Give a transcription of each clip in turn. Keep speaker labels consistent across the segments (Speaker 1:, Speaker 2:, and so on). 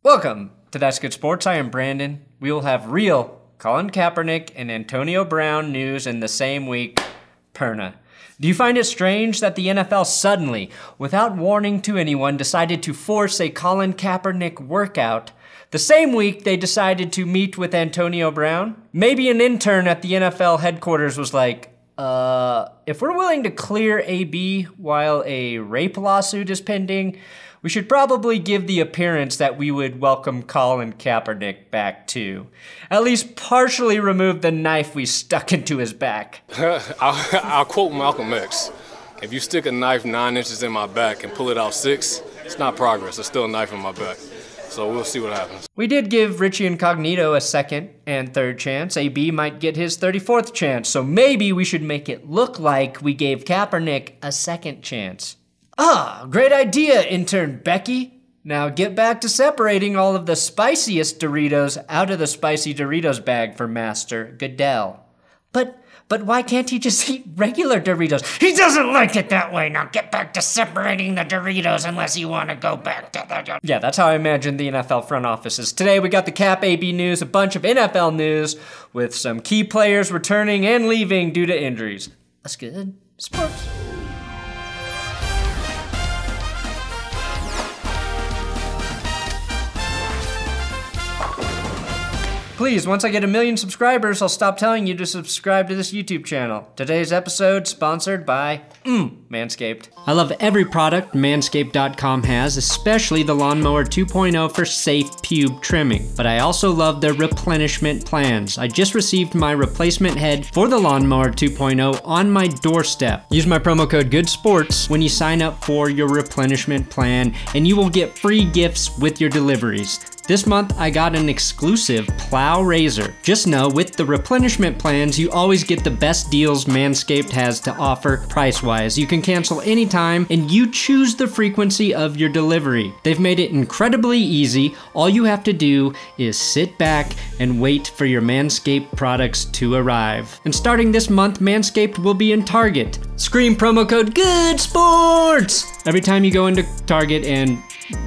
Speaker 1: Welcome to That's Good Sports. I am Brandon. We will have real Colin Kaepernick and Antonio Brown news in the same week. Perna. Do you find it strange that the NFL suddenly, without warning to anyone, decided to force a Colin Kaepernick workout the same week they decided to meet with Antonio Brown? Maybe an intern at the NFL headquarters was like, if we're willing to clear AB while a rape lawsuit is pending, we should probably give the appearance that we would welcome Colin Kaepernick back too. At least partially remove the knife we stuck into his back.
Speaker 2: I'll quote Malcolm X. If you stick a knife 9 inches in my back and pull it out 6, it's not progress, it's still a knife in my back. So we'll see what happens.
Speaker 1: We did give Richie Incognito a second and third chance. AB might get his 34th chance, so maybe we should make it look like we gave Kaepernick a second chance. Ah, great idea, intern Becky. Now get back to separating all of the spiciest Doritos out of the spicy Doritos bag for Master Goodell. But why can't he just eat regular Doritos? He doesn't like it that way. Now get back to separating the Doritos unless you want to go back to the... Yeah, that's how I imagine the NFL front offices. Today we got the Cap AB news, a bunch of NFL news with some key players returning and leaving due to injuries. That's good. Sports. Please, once I get 1 million subscribers, I'll stop telling you to subscribe to this YouTube channel. Today's episode sponsored by Manscaped. I love every product Manscaped.com has, especially the Lawnmower 2.0 for safe pube trimming. But I also love their replenishment plans. I just received my replacement head for the Lawnmower 2.0 on my doorstep. Use my promo code GOODSPORTS when you sign up for your replenishment plan, and you will get free gifts with your deliveries. This month, I got an exclusive plow razor. Just know, with the replenishment plans, you always get the best deals Manscaped has to offer price-wise. You can cancel anytime, and you choose the frequency of your delivery. They've made it incredibly easy. All you have to do is sit back and wait for your Manscaped products to arrive. And starting this month, Manscaped will be in Target. Scream promo code GOODSPORTS every time you go into Target, and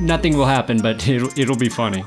Speaker 1: nothing will happen, but it'll be funny.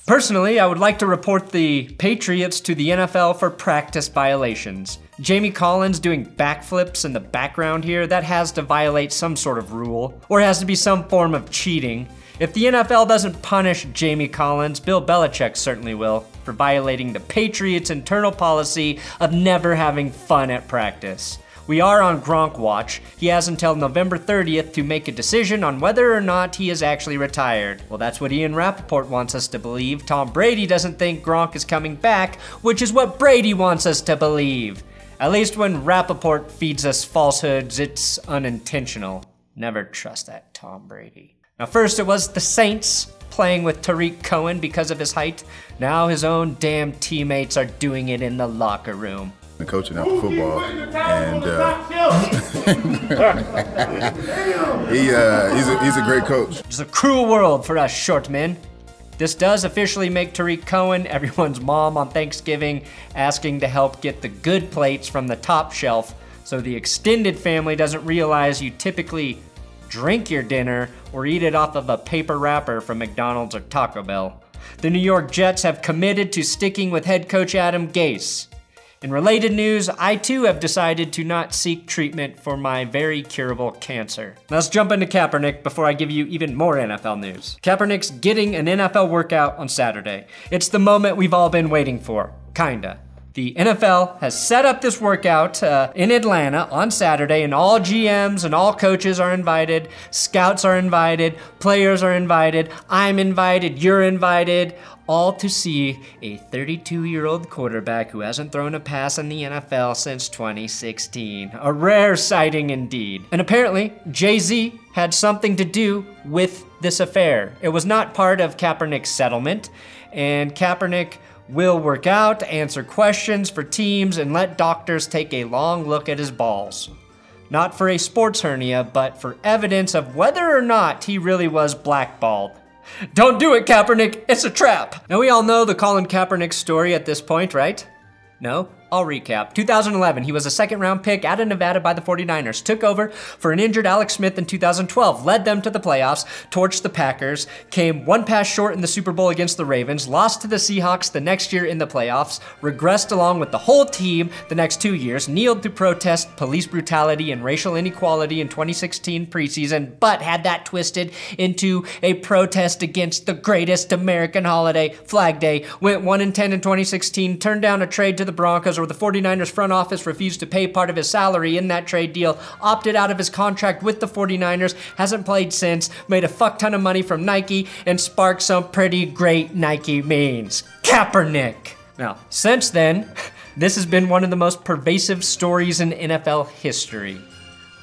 Speaker 1: Personally, I would like to report the Patriots to the NFL for practice violations. Jamie Collins doing backflips in the background here, that has to violate some sort of rule, or it has to be some form of cheating. If the NFL doesn't punish Jamie Collins, Bill Belichick certainly will, for violating the Patriots' internal policy of never having fun at practice. We are on Gronk watch. He has until November 30th to make a decision on whether or not he is actually retired. Well, that's what Ian Rappaport wants us to believe. Tom Brady doesn't think Gronk is coming back, which is what Brady wants us to believe. At least when Rappaport feeds us falsehoods, it's unintentional. Never trust that Tom Brady. Now first it was the Saints playing with Tariq Cohen because of his height. Now his own damn teammates are doing it in the locker room.
Speaker 3: Coaching after football, and he's a great coach.
Speaker 1: It's a cruel world for us short men. This does officially make Tariq Cohen everyone's mom on Thanksgiving, asking to help get the good plates from the top shelf so the extended family doesn't realize you typically drink your dinner or eat it off of a paper wrapper from McDonald's or Taco Bell. The New York Jets have committed to sticking with head coach Adam Gase. In related news, I too have decided to not seek treatment for my very curable cancer. Let's jump into Kaepernick before I give you even more NFL news. Kaepernick's getting an NFL workout on Saturday. It's the moment we've all been waiting for, kinda. The NFL has set up this workout in Atlanta on Saturday, and all GMs and all coaches are invited, scouts are invited, players are invited, I'm invited, you're invited, all to see a 32-year-old quarterback who hasn't thrown a pass in the NFL since 2016. A rare sighting indeed. And apparently, Jay-Z had something to do with this affair. It was not part of Kaepernick's settlement, and Kaepernick will work out, answer questions for teams, and let doctors take a long look at his balls. Not for a sports hernia, but for evidence of whether or not he really was blackballed. Don't do it, Kaepernick, it's a trap. Now we all know the Colin Kaepernick story at this point, right? No? I'll recap. 2011, he was a second-round pick out of Nevada by the 49ers, took over for an injured Alex Smith in 2012, led them to the playoffs, torched the Packers, came one pass short in the Super Bowl against the Ravens, lost to the Seahawks the next year in the playoffs, regressed along with the whole team the next 2 years, kneeled to protest police brutality and racial inequality in 2016 preseason, but had that twisted into a protest against the greatest American holiday, Flag Day, went 1-10 in 2016, turned down a trade to the Broncos, where the 49ers front office refused to pay part of his salary in that trade deal, opted out of his contract with the 49ers, hasn't played since, made a fuck ton of money from Nike, and sparked some pretty great Nike memes. Kaepernick! Now, since then, this has been one of the most pervasive stories in NFL history.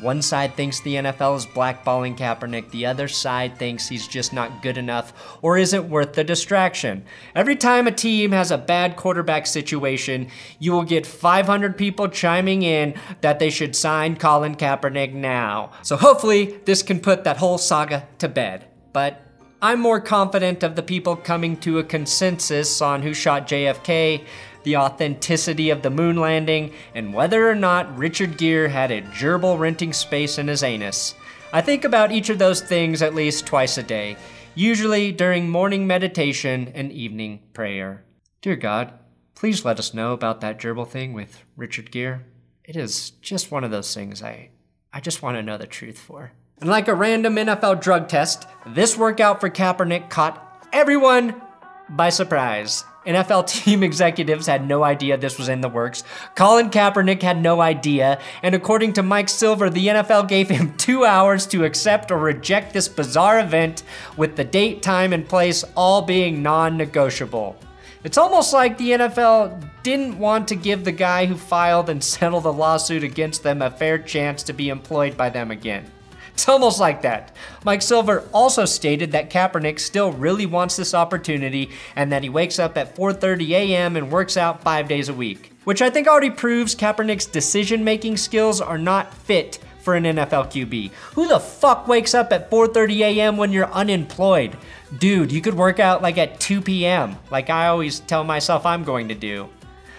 Speaker 1: One side thinks the NFL is blackballing Kaepernick, the other side thinks he's just not good enough or isn't worth the distraction. Every time a team has a bad quarterback situation, you will get 500 people chiming in that they should sign Colin Kaepernick now. So hopefully this can put that whole saga to bed. But I'm more confident of the people coming to a consensus on who shot JFK, the authenticity of the moon landing, and whether or not Richard Gere had a gerbil renting space in his anus. I think about each of those things at least twice a day, usually during morning meditation and evening prayer. Dear God, please let us know about that gerbil thing with Richard Gere. It is just one of those things I just want to know the truth for. And like a random NFL drug test, this workout for Kaepernick caught everyone by surprise. NFL team executives had no idea this was in the works. Colin Kaepernick had no idea. And according to Mike Silver, the NFL gave him 2 hours to accept or reject this bizarre event, with the date, time, and place all being non-negotiable. It's almost like the NFL didn't want to give the guy who filed and settled the lawsuit against them a fair chance to be employed by them again. It's almost like that. Mike Silver also stated that Kaepernick still really wants this opportunity and that he wakes up at 4:30 a.m. and works out 5 days a week, which I think already proves Kaepernick's decision-making skills are not fit for an NFL QB. Who the fuck wakes up at 4:30 a.m. when you're unemployed? Dude, you could work out like at 2 p.m. like I always tell myself I'm going to do.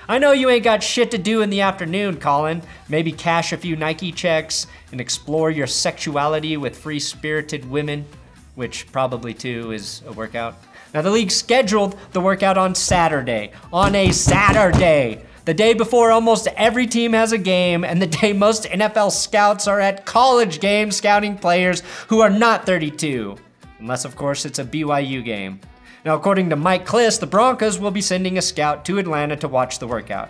Speaker 1: I know you ain't got shit to do in the afternoon, Colin. Maybe cash a few Nike checks and explore your sexuality with free-spirited women, which probably too is a workout. Now the league scheduled the workout on Saturday, the day before almost every team has a game and the day most NFL scouts are at college games scouting players who are not 32. Unless of course it's a BYU game. Now, according to Mike Kliss, the Broncos will be sending a scout to Atlanta to watch the workout.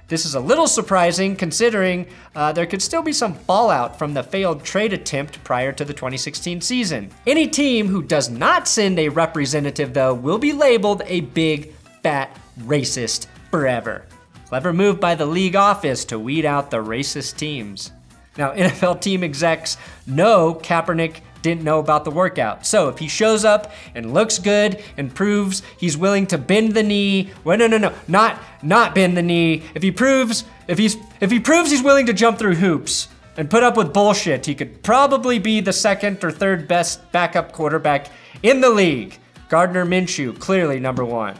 Speaker 1: This is a little surprising considering there could still be some fallout from the failed trade attempt prior to the 2016 season. Any team who does not send a representative, though, will be labeled a big, fat racist forever. Clever move by the league office to weed out the racist teams. Now, NFL team execs know Kaepernick didn't know about the workout. So if he shows up and looks good and proves he's willing to bend the knee, well, not bend the knee. If he proves he's willing to jump through hoops and put up with bullshit, he could probably be the second or third best backup quarterback in the league. Gardner Minshew, clearly number one.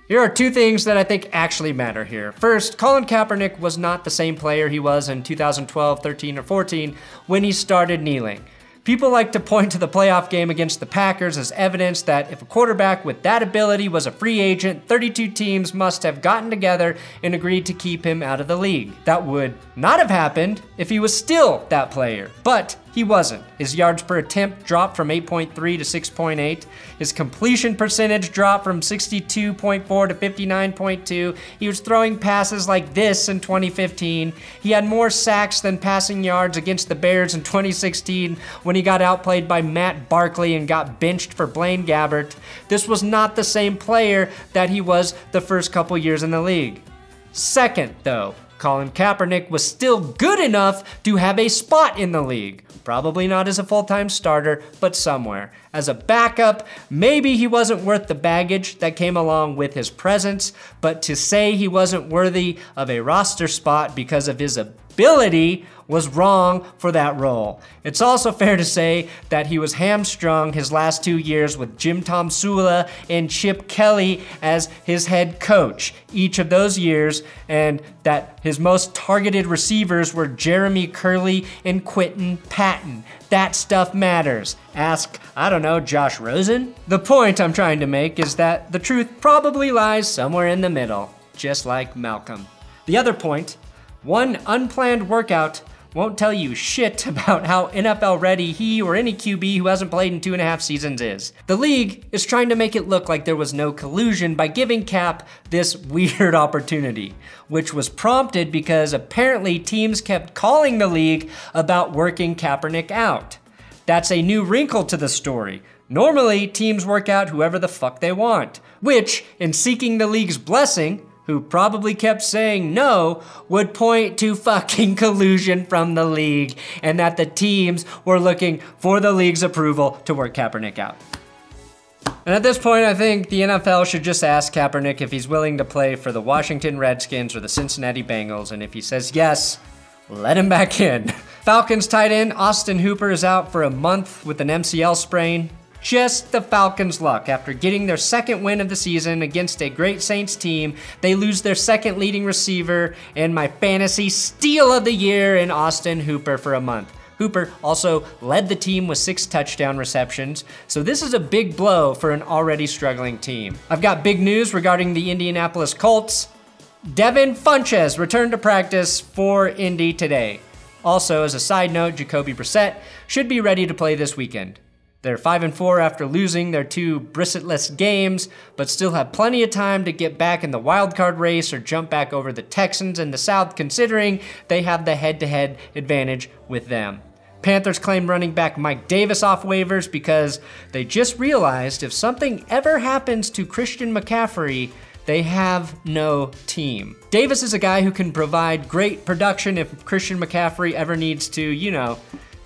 Speaker 1: Here are two things that I think actually matter here. First, Colin Kaepernick was not the same player he was in 2012, 13, or 14 when he started kneeling. People like to point to the playoff game against the Packers as evidence that if a quarterback with that ability was a free agent, 32 teams must have gotten together and agreed to keep him out of the league. That would not have happened if he was still that player, but he wasn't. His yards per attempt dropped from 8.3 to 6.8. His completion percentage dropped from 62.4 to 59.2. He was throwing passes like this in 2015. He had more sacks than passing yards against the Bears in 2016 when he got outplayed by Matt Barkley and got benched for Blaine Gabbert. This was not the same player that he was the first couple years in the league. Second, though, Colin Kaepernick was still good enough to have a spot in the league. Probably not as a full-time starter, but somewhere. As a backup, maybe he wasn't worth the baggage that came along with his presence, but to say he wasn't worthy of a roster spot because of his ability ability was wrong for that role. It's also fair to say that he was hamstrung his last 2 years with Jim Tomsula and Chip Kelly as his head coach each of those years, and that his most targeted receivers were Jeremy Curley and Quentin Patton. That stuff matters. Ask, I don't know, Josh Rosen? The point I'm trying to make is that the truth probably lies somewhere in the middle, just like Malcolm. The other point, one unplanned workout won't tell you shit about how NFL ready he or any QB who hasn't played in 2.5 seasons is. The league is trying to make it look like there was no collusion by giving Kaep this weird opportunity, which was prompted because apparently teams kept calling the league about working Kaepernick out. That's a new wrinkle to the story. Normally, teams work out whoever the fuck they want, which, in seeking the league's blessing, who probably kept saying no, would point to fucking collusion from the league and that the teams were looking for the league's approval to work Kaepernick out. And at this point, I think the NFL should just ask Kaepernick if he's willing to play for the Washington Redskins or the Cincinnati Bengals, and if he says yes, let him back in. Falcons tight end Austin Hooper is out for a month with an MCL sprain. Just the Falcons' luck. After getting their second win of the season against a great Saints team, they lose their second leading receiver and my fantasy steal of the year in Austin Hooper for a month. Hooper also led the team with 6 touchdown receptions, so this is a big blow for an already struggling team. I've got big news regarding the Indianapolis Colts. Devin Funchess returned to practice for Indy today. Also, as a side note, Jacoby Brissett should be ready to play this weekend. They're 5-4 after losing their 2 Brissett-less games, but still have plenty of time to get back in the wildcard race or jump back over the Texans in the South, considering they have the head-to-head advantage with them. Panthers claim running back Mike Davis off waivers because they just realized if something ever happens to Christian McCaffrey, they have no team. Davis is a guy who can provide great production if Christian McCaffrey ever needs to, you know,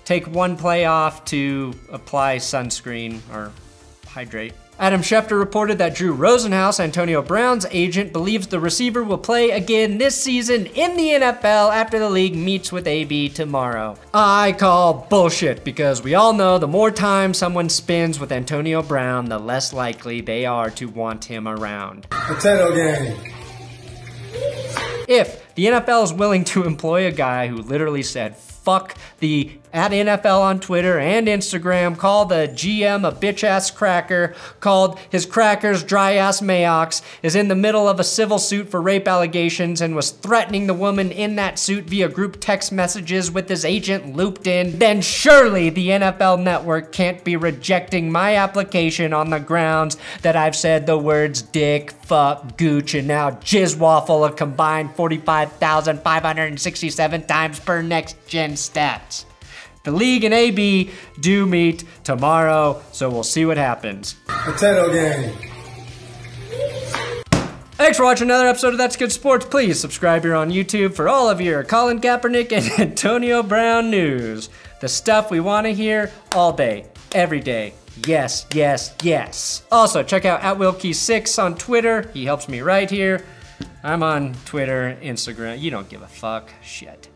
Speaker 1: take one play off to apply sunscreen or hydrate. Adam Schefter reported that Drew Rosenhaus, Antonio Brown's agent, believes the receiver will play again this season in the NFL after the league meets with AB tomorrow. I call bullshit because we all know the more time someone spends with Antonio Brown, the less likely they are to want him around.
Speaker 4: Potato game.
Speaker 1: If the NFL is willing to employ a guy who literally said, fuck the @NFL on Twitter and Instagram, called the GM a bitch-ass cracker, called his crackers dry-ass Mayox, is in the middle of a civil suit for rape allegations and was threatening the woman in that suit via group text messages with his agent looped in, then surely the NFL Network can't be rejecting my application on the grounds that I've said the words dick, fuck, gooch, and now jizz waffle a combined 45,567 times per next-gen stats. The league and AB do meet tomorrow, so we'll see what happens.
Speaker 4: Potato game.
Speaker 1: Thanks for watching another episode of That's Good Sports. Please subscribe here on YouTube for all of your Colin Kaepernick and Antonio Brown news. The stuff we want to hear all day, every day. Yes, yes, yes. Also, check out @Wilkey6 on Twitter. He helps me right here. I'm on Twitter, Instagram. You don't give a fuck. Shit.